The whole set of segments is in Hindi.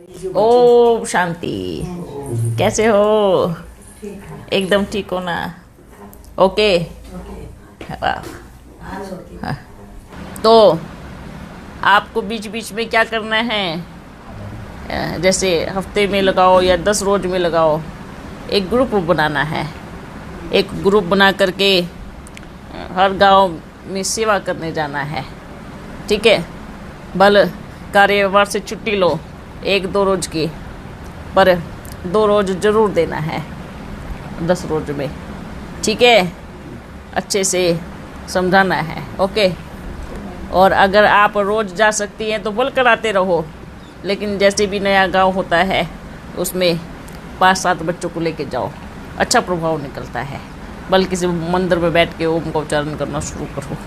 ओम शांति। कैसे हो? एकदम ठीक हो ना? ओके। वाह। हाँ। तो आपको बीच बीच में क्या करना है, जैसे हफ्ते में लगाओ या 10 रोज में लगाओ, एक ग्रुप बनाना है। एक ग्रुप बना करके हर गांव में सेवा करने जाना है। ठीक है? भले कार्यभार से छुट्टी लो 1-2 रोज की, पर 2 रोज जरूर देना है 10 रोज में। ठीक है? अच्छे से समझाना है। ओके। और अगर आप रोज़ जा सकती हैं तो बोल कर आते रहो, लेकिन जैसे भी नया गांव होता है उसमें 5-7 बच्चों को लेके जाओ, अच्छा प्रभाव निकलता है। बल्कि किसी मंदिर में बैठ के ओम का उच्चारण करना शुरू करो,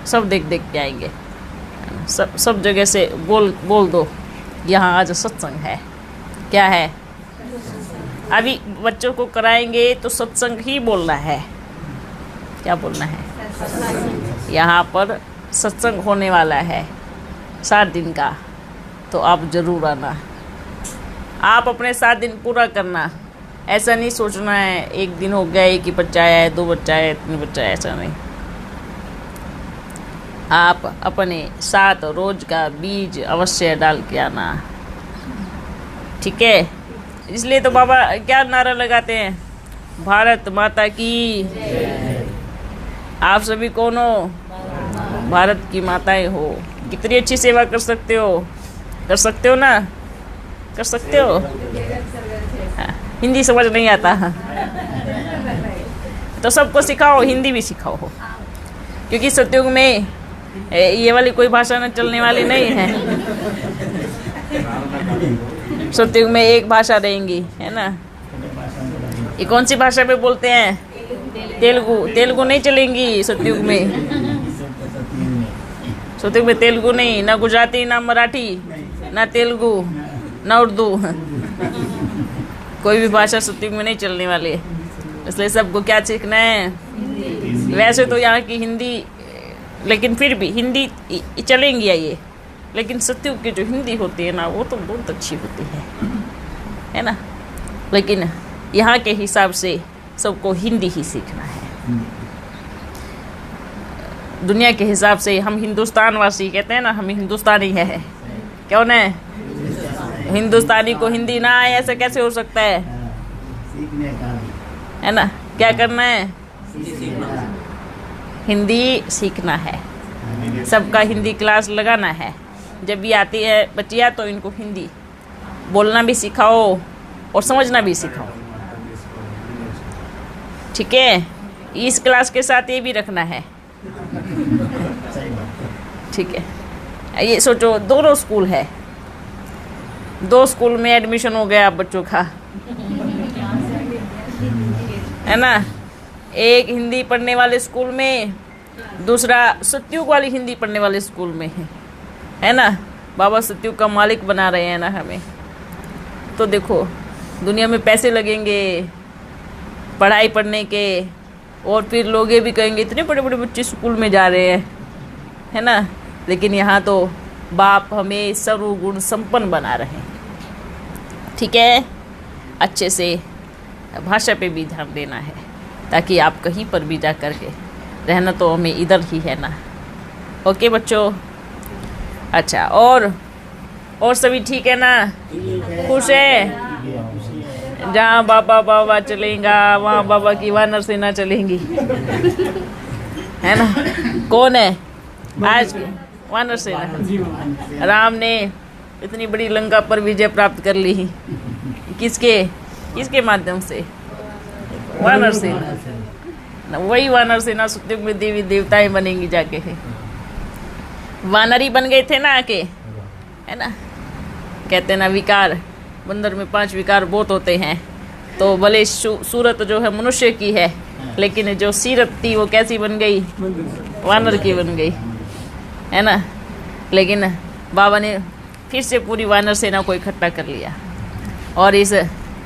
सब देख देख के आएंगे। सब जगह से बोल दो यहाँ आज सत्संग है। क्या है? अभी बच्चों को कराएंगे तो सत्संग ही बोलना है। क्या बोलना है? यहाँ पर सत्संग होने वाला है 7 दिन का, तो आप जरूर आना। आप अपने 7 दिन पूरा करना। ऐसा नहीं सोचना है 1 दिन हो गया, 1 ही बच्चा आया है, 2 बच्चा आया है, 3 बच्चा आया, ऐसा नहीं। आप अपने 7 रोज का बीज अवश्य डाल के आना। ठीक है? इसलिए तो बाबा क्या नारा लगाते हैं, भारत माता की। आप सभी कौन हो? भारत की माताएं हो। कितनी अच्छी सेवा कर सकते हो, कर सकते हो ना? कर सकते हो? हाँ, हिंदी समझ नहीं आता तो सबको सिखाओ, हिंदी भी सिखाओ, क्योंकि सतयुग में ये वाली कोई भाषा न चलने वाली नहीं है। सतयुग में एक भाषा रहेंगी, है ना? ये कौन सी भाषा में बोलते हैं? तेलुगु नहीं चलेंगी सतयुग में। सतयुग में तेलुगु नहीं, ना गुजराती, ना मराठी, ना तेलुगु, ना उर्दू। कोई भी भाषा सतयुग में नहीं चलने वाली है। इसलिए सबको क्या सीखना है? वैसे तो यहाँ की हिंदी, लेकिन फिर भी हिंदी चलेंगी ये, लेकिन सतयुग की जो हिंदी होती है ना, वो तो बहुत अच्छी होती है ना? लेकिन यहाँ के हिसाब से सबको हिंदी ही सीखना है। दुनिया के हिसाब से हम हिंदुस्तान वासी कहते हैं ना, हम हिंदुस्तानी है। कौन है? हिंदुस्तानी को हिंदी ना आए, ऐसा कैसे हो सकता है? है ना? क्या करना है? हिंदी सीखना है। सबका हिंदी क्लास लगाना है। जब भी आती है बच्चियाँ तो इनको हिंदी बोलना भी सिखाओ और समझना भी सिखाओ। ठीक है? इस क्लास के साथ ये भी रखना है। ठीक है? ये सोचो, दोनों स्कूल है, 2 स्कूल में एडमिशन हो गया बच्चों का, है ना? एक हिंदी पढ़ने वाले स्कूल में, दूसरा सतयुग वाली हिंदी पढ़ने वाले स्कूल में है ना? बाबा सतयुग का मालिक बना रहे हैं ना हमें। तो देखो, दुनिया में पैसे लगेंगे पढ़ाई पढ़ने के, और फिर लोग ये भी कहेंगे इतने बड़े बड़े बच्चे स्कूल में जा रहे हैं, है ना? लेकिन यहाँ तो बाप हमें सर्वगुण संपन्न बना रहे हैं। ठीक है? अच्छे से भाषा पे भी ध्यान देना है, ताकि आप कहीं पर भी जा कर के, रहना तो हमें इधर ही है ना। ओके बच्चों? अच्छा, और सभी ठीक है ना? खुश है? जहाँ बाबा चलेगा वहाँ बाबा की वानर सेना चलेंगी, है ना? कौन है आज वानर सेना? राम ने इतनी बड़ी लंका पर विजय प्राप्त कर ली, किसके माध्यम से? वानर सेना। वही वानर सेना सतयुग में देवी देवताएं बनेंगी जाके। वानर ही बन गए थे ना आके, है ना? कहते हैं ना, विकार बंदर में 5 विकार बहुत होते हैं। तो भले सूरत जो है मनुष्य की है, लेकिन जो सीरत थी वो कैसी बन गई? वानर की बन गई, है ना? लेकिन बाबा ने फिर से पूरी वानर सेना को इकट्ठा कर लिया और इस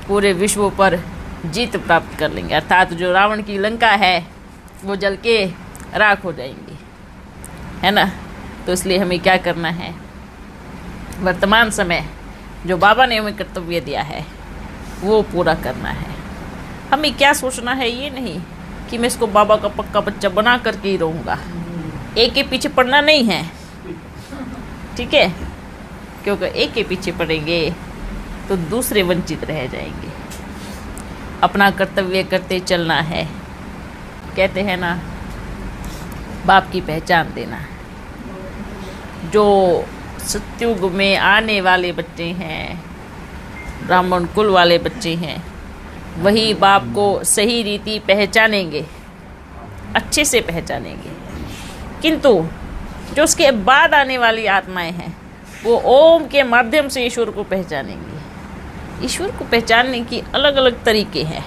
पूरे विश्व पर जीत प्राप्त कर लेंगे। अर्थात जो रावण की लंका है वो जल के राख हो जाएंगी, है ना? तो इसलिए हमें क्या करना है? वर्तमान समय जो बाबा ने हमें कर्तव्य दिया है वो पूरा करना है। हमें क्या सोचना है, ये नहीं कि मैं इसको बाबा का पक्का बच्चा बना करके ही रहूँगा। एक के पीछे पड़ना नहीं है, ठीक है, क्योंकि एक के पीछे पड़ेंगे तो दूसरे वंचित रह जाएंगे। अपना कर्तव्य करते चलना है। कहते हैं ना, बाप की पहचान देना। जो सत्युग में आने वाले बच्चे हैं, ब्राह्मण कुल वाले बच्चे हैं, वही बाप को सही रीति पहचानेंगे, अच्छे से पहचानेंगे। किंतु जो उसके बाद आने वाली आत्माएं हैं वो ओम के माध्यम से ईश्वर को पहचानेंगे। ईश्वर को पहचानने की अलग अलग तरीके हैं।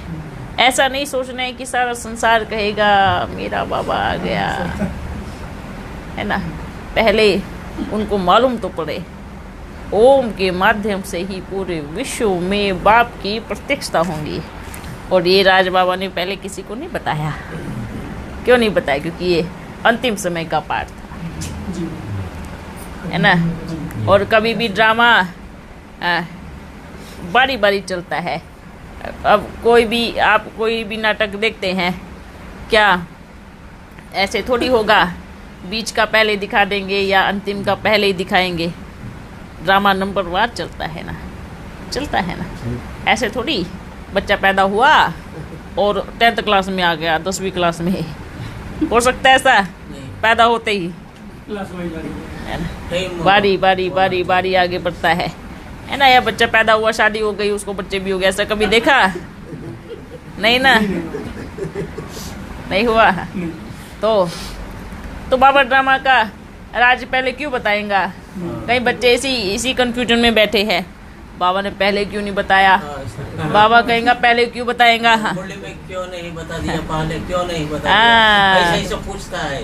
ऐसा नहीं सोचना है कि सारा संसार कहेगा मेरा बाबा आ गया, है ना। पहले उनको मालूम तो पड़े ओम के माध्यम से ही पूरे विश्व में बाप की प्रत्यक्षता होंगी। और ये राज बाबा ने पहले किसी को नहीं बताया। क्यों नहीं बताया? क्योंकि ये अंतिम समय का पाठ था, है ना। और कभी भी ड्रामा बारी बारी चलता है। अब आप कोई भी नाटक देखते हैं क्या, ऐसे थोड़ी होगा बीच का पहले दिखा देंगे या अंतिम का पहले ही दिखाएंगे। ड्रामा नंबर वार चलता है ना, ऐसे थोड़ी बच्चा पैदा हुआ और 10th क्लास में आ गया, 10वीं क्लास में हो सकता है ऐसा? पैदा होते ही बारी बारी बारी बारी आगे बढ़ता है ना। या बच्चा पैदा हुआ, शादी हो गई, उसको बच्चे भी हो गए, ऐसा कभी देखा? नहीं ना, नहीं हुआ। तो बाबा ड्रामा का राज पहले क्यों बताएंगा? कई बच्चे इसी कंफ्यूजन में बैठे हैं, बाबा ने पहले क्यों नहीं बताया। बाबा कहेंगे पहले क्यों बताएंगा, क्यों नहीं बता दिया, पहले क्यों नहीं बताया, ऐसे पूछता है।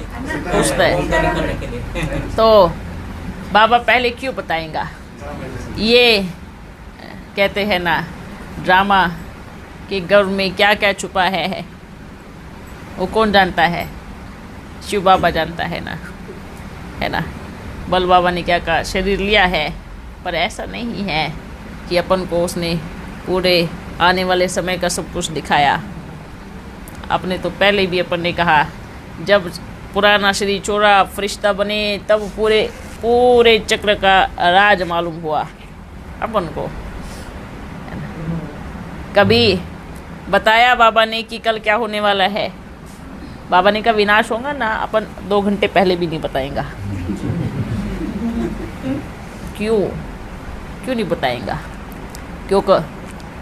तो बाबा पहले क्यों बताएंगा? ये कहते हैं ना, ड्रामा के गर्भ में क्या क्या छुपा है वो कौन जानता है? शिव बाबा जानता है ना, है ना। बल बाबा ने क्या कहा, शरीर लिया है, पर ऐसा नहीं है कि अपन को उसने पूरे आने वाले समय का सब कुछ दिखाया। आपने तो पहले भी अपन ने कहा, जब पुराना शरीर छोड़ा, फरिश्ता बने, तब पूरे चक्र का राज मालूम हुआ अपन को। कभी बताया बाबा ने कि कल क्या होने वाला है? बाबा ने कहा विनाश होगा ना, अपन 2 घंटे पहले भी नहीं बताएंगा। क्यों नहीं बताएंगा? क्योंकि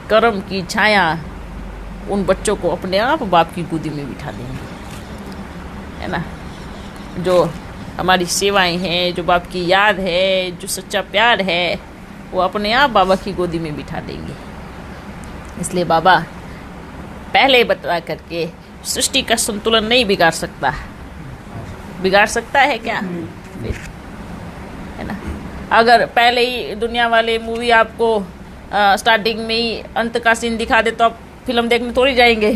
कर्म की छाया उन बच्चों को अपने आप बाप की गोदी में बिठा देंगे, है ना। जो हमारी सेवाएं हैं, जो बाप की याद है, जो सच्चा प्यार है, वो अपने आप बाबा की गोदी में बिठा देंगे। इसलिए बाबा पहले बता करके सृष्टि का संतुलन नहीं बिगाड़ सकता। बिगाड़ सकता है क्या? है ना। अगर पहले ही दुनिया वाले मूवी आपको स्टार्टिंग में ही अंत का सीन दिखा दे तो आप फिल्म देखने थोड़ी जाएंगे।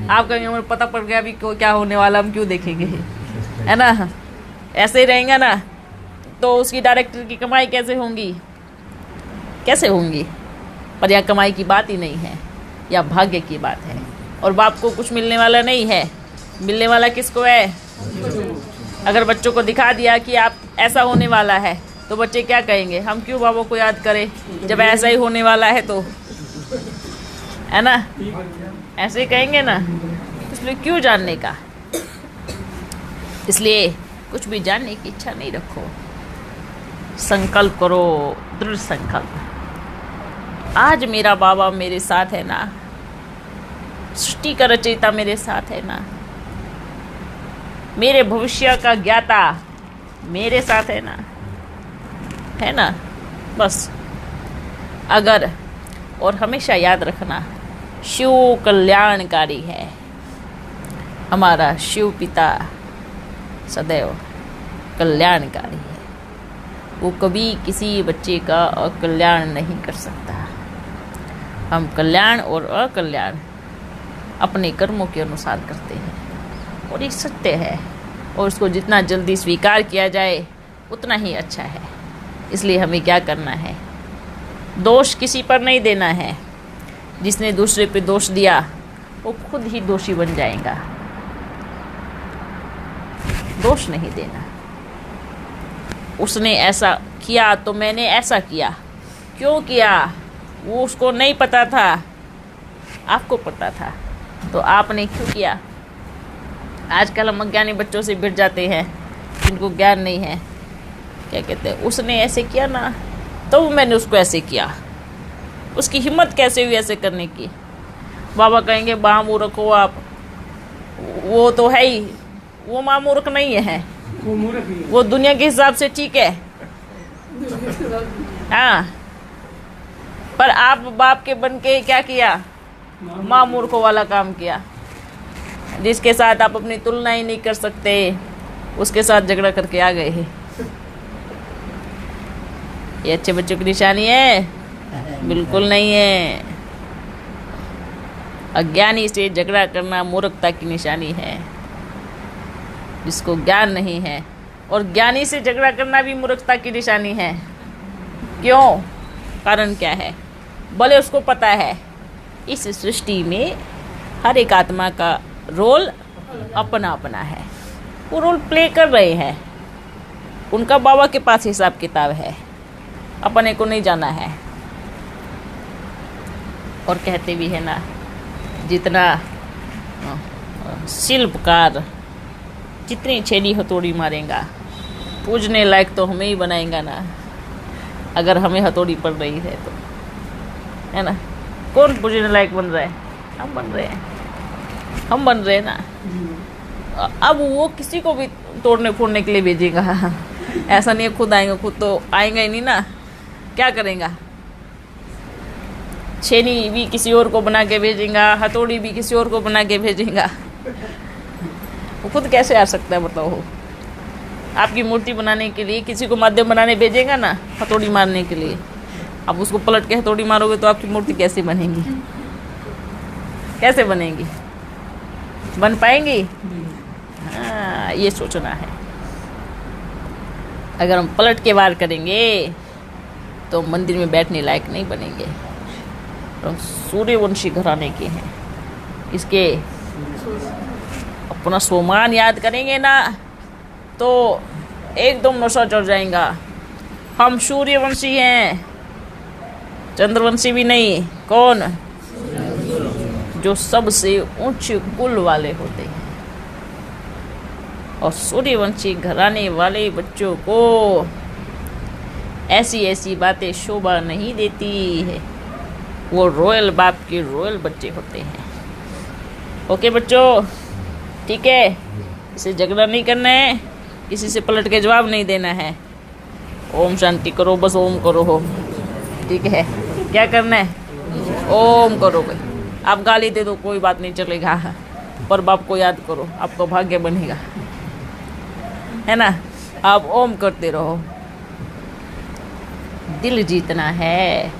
आप कहेंगे हमें पता पड़ गया अभी क्या होने वाला, हम क्यों देखेंगे, है ना। ऐसे ही रहेंगे ना तो उसकी डायरेक्टर की कमाई कैसे होंगी? पर यह कमाई की बात ही नहीं है, या भाग्य की बात है। और बाप को कुछ मिलने वाला नहीं है। मिलने वाला किसको है? अगर बच्चों को दिखा दिया कि आप ऐसा होने वाला है तो बच्चे क्या कहेंगे? हम क्यों बाबा को याद करें जब ऐसा ही होने वाला है, तो है ना, ऐसे ही कहेंगे ना। इसलिए क्यों जानने का? इसलिए कुछ भी जानने की इच्छा नहीं रखो, संकल्प करो, दृढ़ संकल्प। आज मेरा बाबा मेरे साथ है ना, सृष्टि का रचयिता मेरे साथ है ना, मेरे भविष्य का ज्ञाता मेरे साथ है ना। बस अगर, और हमेशा याद रखना, शिव कल्याणकारी है। हमारा शिव पिता सदैव कल्याणकारी है। वो कभी किसी बच्चे का अकल्याण नहीं कर सकता। हम कल्याण और अकल्याण अपने कर्मों के अनुसार करते हैं, और ये सत्य है। और उसको जितना जल्दी स्वीकार किया जाए उतना ही अच्छा है। इसलिए हमें क्या करना है? दोष किसी पर नहीं देना है। जिसने दूसरे पे दोष दिया वो खुद ही दोषी बन जाएगा। दोष नहीं देना। उसने ऐसा किया तो मैंने ऐसा किया, क्यों किया? वो उसको नहीं पता था, आपको पता था, तो आपने क्यों किया? आजकल हम अज्ञानी बच्चों से भिड़ जाते हैं जिनको ज्ञान नहीं है। क्या कहते हैं, उसने ऐसे किया ना तो मैंने उसको ऐसे किया। उसकी हिम्मत कैसे हुई ऐसे करने की? बाबा कहेंगे महामूर्ख हो आप। वो तो है ही, वो महामूर्ख नहीं है, वो दुनिया के हिसाब से ठीक है। हाँ, पर आप बाप के बन के क्या किया? महामूर्खों वाला काम किया। जिसके साथ आप अपनी तुलना ही नहीं कर सकते उसके साथ झगड़ा करके आ गए हैं। ये अच्छे बच्चों की निशानी है? बिल्कुल नहीं है। अज्ञानी से झगड़ा करना मूर्खता की निशानी है, जिसको ज्ञान नहीं है। और ज्ञानी से झगड़ा करना भी मूर्खता की निशानी है। क्यों? कारण क्या है? भले उसको पता है इस सृष्टि में हर एक आत्मा का रोल अपना अपना है, वो रोल प्ले कर रहे हैं। उनका बाबा के पास हिसाब किताब है, अपने को नहीं जाना है। और कहते भी है ना, जितना शिल्पकार जितनी छेड़ी हथौड़ी मारेगा, पूजने लायक तो हमें ही बनाएगा ना। अगर हमें हथौड़ी पड़ रही है तो, है ना? कौन पूजने लायक बन रहा है? हम बन रहे हैं, हम बन रहे हैं ना। अब वो किसी को भी तोड़ने फोड़ने के लिए भेजेगा। ऐसा नहीं है खुद आएंगे, खुद तो आएंगे ही नहीं ना। क्या करेगा? छेनी भी किसी और को बना के भेजेगा, हथौड़ी भी किसी और को बना के भेजेगा। वो खुद कैसे आ सकता है बताओ? आपकी मूर्ति बनाने के लिए किसी को माध्यम बनाने भेजेगा ना, हथौड़ी मारने के लिए। अब उसको पलट के हथौड़ी मारोगे तो आपकी मूर्ति कैसे बनेगी? कैसे बनेगी? बन पाएंगी? हाँ, ये सोचना है। अगर हम पलट के वार करेंगे तो मंदिर में बैठने लायक नहीं बनेंगे। तो सूर्यवंशी घराने के हैं, इसके अपना स्वमान याद करेंगे ना तो एकदम नशा चढ़ जाएगा। हम सूर्यवंशी हैं, चंद्रवंशी भी नहीं। कौन? जो सबसे ऊंचे कुल वाले होते हैं। और सूर्यवंशी घराने वाले बच्चों को ऐसी ऐसी बातें शोभा नहीं देती है। वो रॉयल बाप के रॉयल बच्चे होते हैं। ओके बच्चों, ठीक है? इसे झगड़ा नहीं करना है, किसी से पलट के जवाब नहीं देना है। ओम शांति करो, बस ओम करो हो, ठीक है? क्या करना है? ओम करो भाई। आप गाली दे दो कोई बात नहीं चलेगा, पर बाप को याद करो, आपका भाग्य बनेगा, है ना? आप ओम करते रहो। दिल जीतना है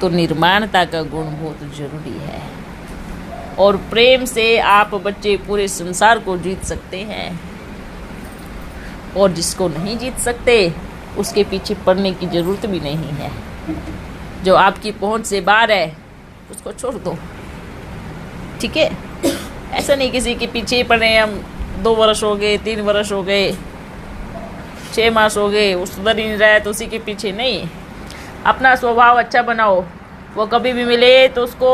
तो निर्माणता का गुण बहुत जरूरी है। और प्रेम से आप बच्चे पूरे संसार को जीत सकते हैं। और जिसको नहीं जीत सकते उसके पीछे पड़ने की जरूरत भी नहीं है। जो आपकी पहुंच से बाहर है उसको छोड़ दो, ठीक है? ऐसा नहीं किसी के पीछे पड़े हम 2 वर्ष हो गए, 3 वर्ष हो गए, 6 मास हो गए, उस सुधर ही नहीं रहा है तो उसी के पीछे नहीं। अपना स्वभाव अच्छा बनाओ। वो कभी भी मिले तो उसको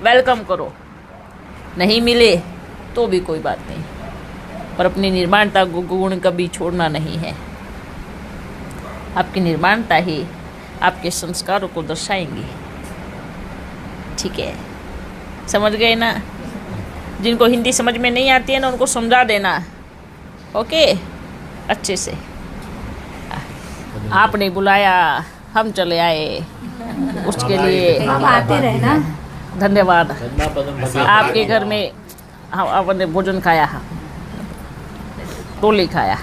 वेलकम करो, नहीं मिले तो भी कोई बात नहीं, पर अपनी निर्माणता गुण कभी छोड़ना नहीं है। आपकी निर्माणता ही आपके संस्कारों को दर्शाएंगी, ठीक है? समझ गए ना? जिनको हिंदी समझ में नहीं आती है ना उनको समझा देना, ओके? अच्छे से। आपने बुलाया, हम चले आए, उसके लिए आप आते रहे ना। धन्यवाद। आपके घर में हम अपने भोजन खाया, टोली खाया।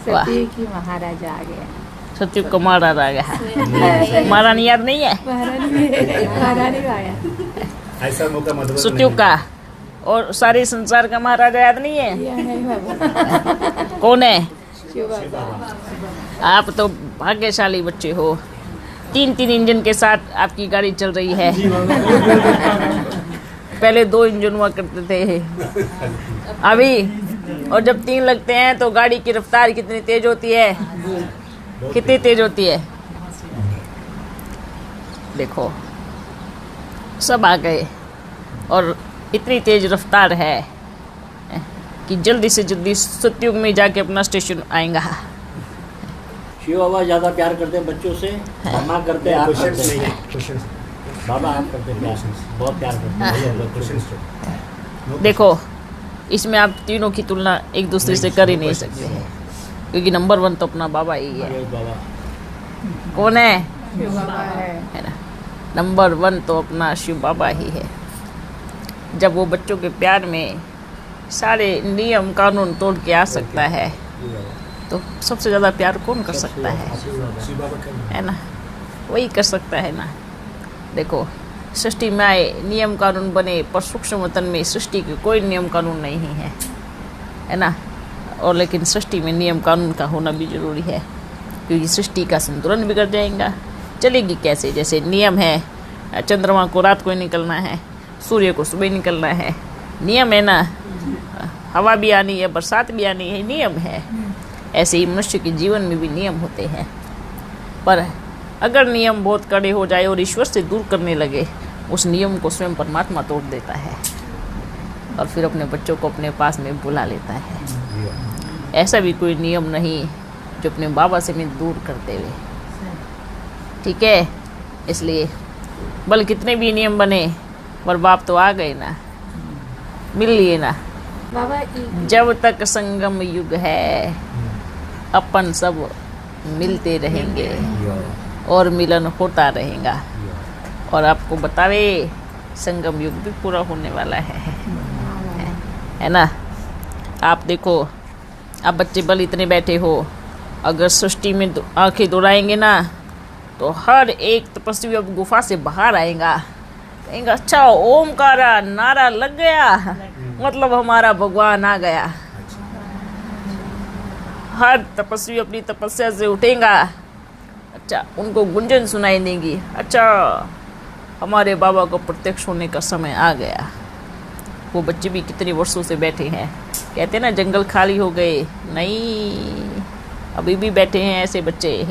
सती की महाराजा आ गया। सचिव का महाराजा आ गया। महारानी याद नहीं है? महारानी आया। ऐसा मौका मत दो। सचिव का और सारे संसार का महाराजा याद नहीं है? यह है बाबा। कौन है? शिव बाबा। आप तो भाग्यशाली बच्चे हो। तीन इंजन के साथ आपकी गाड़ी चल रही है। पहले 2 इंजन हुआ करते थे अभी, और जब 3 लगते हैं तो गाड़ी की रफ्तार कितनी तेज होती है, कितनी तेज होती है। देखो सब आ गए और इतनी तेज रफ्तार है कि जल्दी से जल्दी सतयुग में जाके अपना स्टेशन आएगा। शिव बाबा ज्यादा प्यार करते हैं बच्चों से, मामा करते हैं, आप क्वेश्चंस करते नहीं हैं। है, क्वेश्चंस बाबा आप करते हैं प्यार, बहुत प्यार करते हैं। क्वेश्चंस देखो इसमें आप तीनों की तुलना एक दूसरे से कर ही नहीं सकते हैं, क्योंकि नंबर 1 तो अपना बाबा ही है। ये बाबा कौन है शिव बाबा है ना। नंबर 1 तो अपना शिव बाबा ही है। जब वो बच्चों के प्यार में सारे नियम कानून तोड़ के आ सकता है तो सबसे ज़्यादा प्यार कौन कर सकता है, शिव बाबा का है ना। वही कर सकता है ना। देखो सृष्टि में आए नियम कानून बने, पर सूक्ष्म वतन में सृष्टि के कोई नियम कानून नहीं है ना। और लेकिन सृष्टि में नियम कानून का होना भी ज़रूरी है, क्योंकि सृष्टि का संतुलन बिगड़ जाएगा। चलेगी कैसे, जैसे नियम है चंद्रमा को रात को ही निकलना है, सूर्य को सुबह निकलना है, नियम है ना। हवा भी आनी है, बरसात भी आनी है, नियम है। ऐसे ही मनुष्य के जीवन में भी नियम होते हैं। पर अगर नियम बहुत कड़े हो जाए और ईश्वर से दूर करने लगे, उस नियम को स्वयं परमात्मा तोड़ देता है और फिर अपने बच्चों को अपने पास में बुला लेता है। ऐसा भी कोई नियम नहीं जो अपने बाबा से में दूर करते हुए, ठीक है। इसलिए बल कितने भी नियम बने, पर बाप तो आ गए ना, मिल लिए ना। बाबा जब तक संगम युग है अपन सब मिलते रहेंगे और मिलन होता रहेगा। और आपको बतावे संगम युग भी पूरा होने वाला है ना। आप देखो, आप बच्चे बल इतने बैठे हो, अगर सृष्टि में आंखें दौड़ाएंगे ना तो हर एक तपस्वी अब गुफा से बाहर आएगा, कहेंगे अच्छा ओमकारा नारा लग गया, मतलब हमारा भगवान आ गया। हर तपस्वी अपनी तपस्या से उठेगा, अच्छा उनको गुंजन सुनाई देगी, अच्छा हमारे बाबा को प्रत्यक्ष होने का समय आ गया। वो बच्चे भी कितने वर्षों से बैठे हैं, कहते हैं ना जंगल खाली हो गए, नहीं अभी भी बैठे हैं ऐसे बच्चे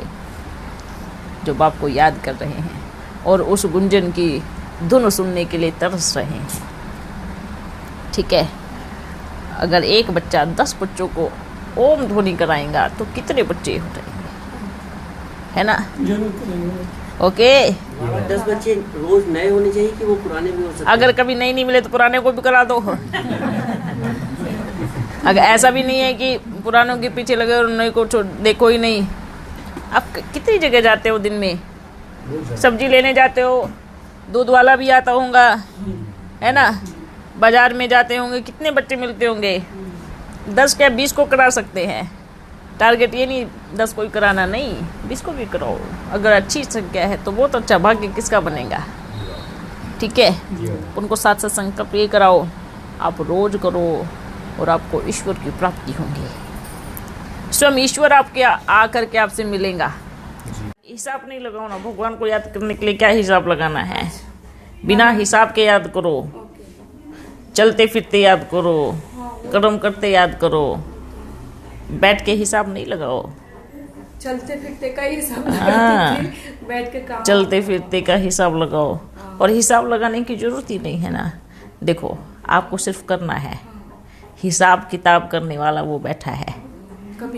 जो बाप को याद कर रहे हैं और उस गुंजन की धुन सुनने के लिए तरस रहे हैं, ठीक है। अगर एक बच्चा 10 बच्चों को ओम ध्वनि कराएगा तो कितने बच्चे हो जाएंगे, है ना। ओके 10 बच्चे रोज नए होने चाहिए कि वो पुराने भी हो सकते हैं? अगर कभी नहीं मिले तो पुराने को भी करा दो। अगर ऐसा भी नहीं है कि पुरानों के पीछे लगे और नए को देखो ही नहीं। आप कितनी जगह जाते हो दिन में, सब्जी लेने जाते हो, दूध वाला भी आता होगा, है ना। बाजार में जाते होंगे, कितने बच्चे मिलते होंगे, 10 क्या 20 को करा सकते हैं। टारगेट ये नहीं 10 को ही कराना, नहीं 20 को भी कराओ। अगर अच्छी संख्या है तो बहुत अच्छा, भाग्य किसका बनेगा, ठीक है। उनको साथ साथ संकल्प ये कराओ, आप रोज करो और आपको ईश्वर की प्राप्ति होगी। स्वयं ईश्वर आपके आकर के आपसे मिलेगा। हिसाब नहीं लगाओ ना, भगवान को याद करने के लिए क्या हिसाब लगाना है, बिना हिसाब के याद करो, चलते फिरते याद करो, कर्म करते याद करो, बैठ के हिसाब नहीं लगाओ। चलते फिरते का हिसाब हाँ, बैठ के काम चलते फिरते का हिसाब लगाओ। और हिसाब लगाने की जरूरत ही नहीं है ना। देखो आपको सिर्फ करना है, हिसाब किताब करने वाला वो बैठा है,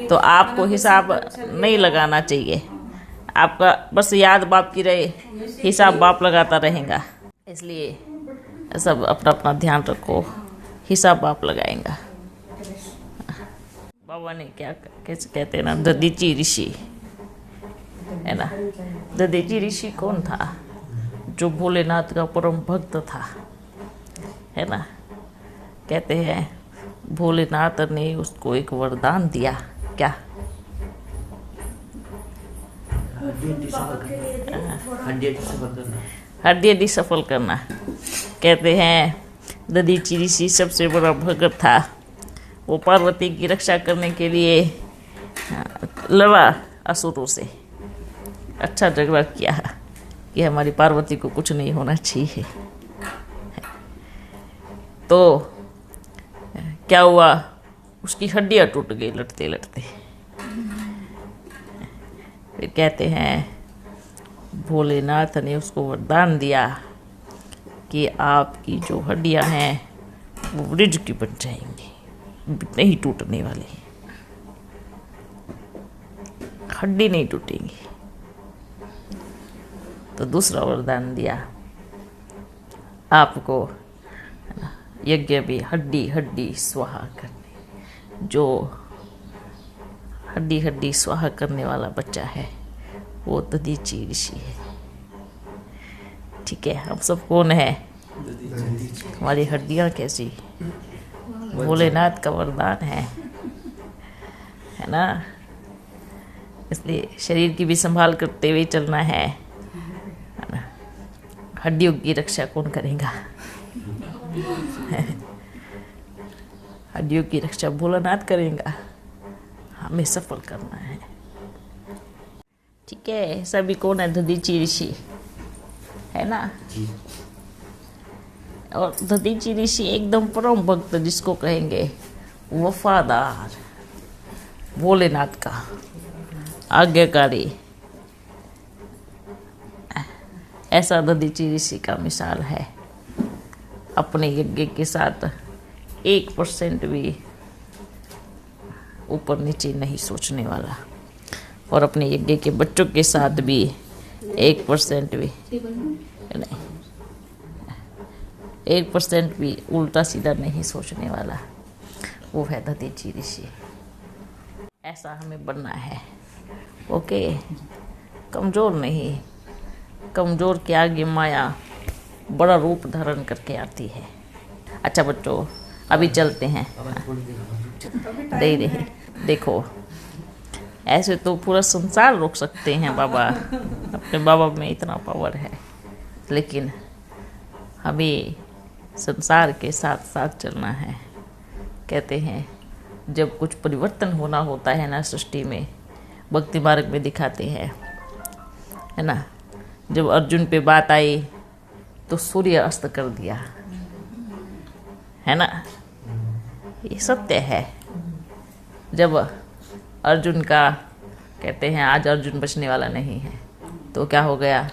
तो आपको हिसाब नहीं लगाना चाहिए। आपका बस याद बाप की रहे, हिसाब बाप लगाता रहेगा। इसलिए सब अपना अपना ध्यान रखो, हिसाब बाप लगाएगा। बाबा ने क्या कैसे कहते हैं ना, दधीची ऋषि है ना। दधीची ऋषि कौन था, जो भोलेनाथ का परम भक्त था, है ना। कहते हैं भोलेनाथ ने उसको एक वरदान दिया, क्या, हड्डी सफल करना। कहते हैं दधीची ऋषि सबसे बड़ा भगत था, वो पार्वती की रक्षा करने के लिए लड़ा असुरों से, अच्छा झगड़ा किया। कि हमारी पार्वती को कुछ नहीं होना चाहिए। तो क्या हुआ, उसकी हड्डियां टूट गई लड़ते लड़ते। फिर कहते हैं भोलेनाथ ने उसको वरदान दिया कि आपकी जो हड्डियां हैं वो वृक्ष की बन जाएंगी, नहीं टूटने वाली, हड्डी नहीं टूटेंगी। तो दूसरा वरदान दिया आपको, यज्ञ में हड्डी हड्डी स्वाहा करने, जो हड्डी हड्डी स्वाहा करने वाला बच्चा है वो दधीची ऋषि है। ठीक है, हम सब कौन है, हमारी हड्डियां कैसी, भोलेनाथ का वरदान है ना। इसलिए शरीर की भी संभाल करते हुए चलना है ना। हड्डियों की रक्षा कौन करेगा, हड्डियों की रक्षा भोलेनाथ करेगा, हमें सफल करना है। ठीक है, सभी कौन है, दधीची ऋषि है ना। और दधीची ऋषि एकदम परम भक्त, जिसको कहेंगे वफादार, भोलेनाथ का आज्ञाकारी, ऐसा दधीची ऋषि का मिसाल है। अपने यज्ञ के साथ 1% भी ऊपर नीचे नहीं सोचने वाला, और अपने यज्ञ के बच्चों के साथ भी 1% भी नहीं, 1% भी उल्टा सीधा नहीं सोचने वाला, वो है दधीची ऋषि। ऐसा हमें बनना है। ओके, कमज़ोर नहीं, कमज़ोर के आगे माया बड़ा रूप धारण करके आती है। अच्छा बच्चों, अभी चलते हैं। दे रहे, देखो ऐसे तो पूरा संसार रोक सकते हैं बाबा, अपने बाबा में इतना पावर है, लेकिन हमें संसार के साथ साथ चलना है। कहते हैं जब कुछ परिवर्तन होना होता है ना सृष्टि में, भक्ति मार्ग में दिखाते हैं, है ना। जब अर्जुन पे बात आई तो सूर्य अस्त कर दिया, है ना, ये सत्य है। जब अर्जुन का कहते हैं आज अर्जुन बचने वाला नहीं है, तो क्या हो गया,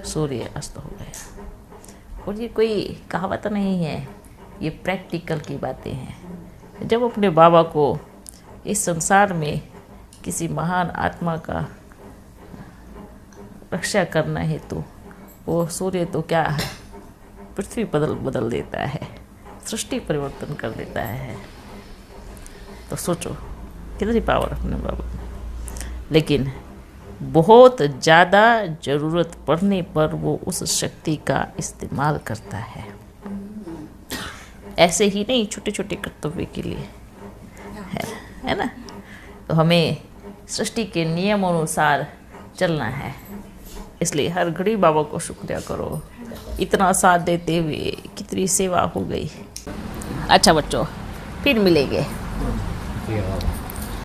सूर्य अस्त हो गया। और ये कोई कहावत नहीं है, ये प्रैक्टिकल की बातें हैं। जब अपने बाबा को इस संसार में किसी महान आत्मा का रक्षा करना है तो वो सूर्य तो क्या है, पृथ्वी बदल देता है, सृष्टि परिवर्तन कर देता है। तो सोचो कितनी पावर अपने बाबा में। लेकिन बहुत ज़्यादा ज़रूरत पड़ने पर वो उस शक्ति का इस्तेमाल करता है, ऐसे ही नहीं छोटे छोटे कर्तव्य के लिए, है ना। तो हमें सृष्टि के नियम अनुसार चलना है। इसलिए हर घड़ी बाबा को शुक्रिया करो, इतना साथ देते हुए कितनी सेवा हो गई। अच्छा बच्चों, फिर मिलेंगे।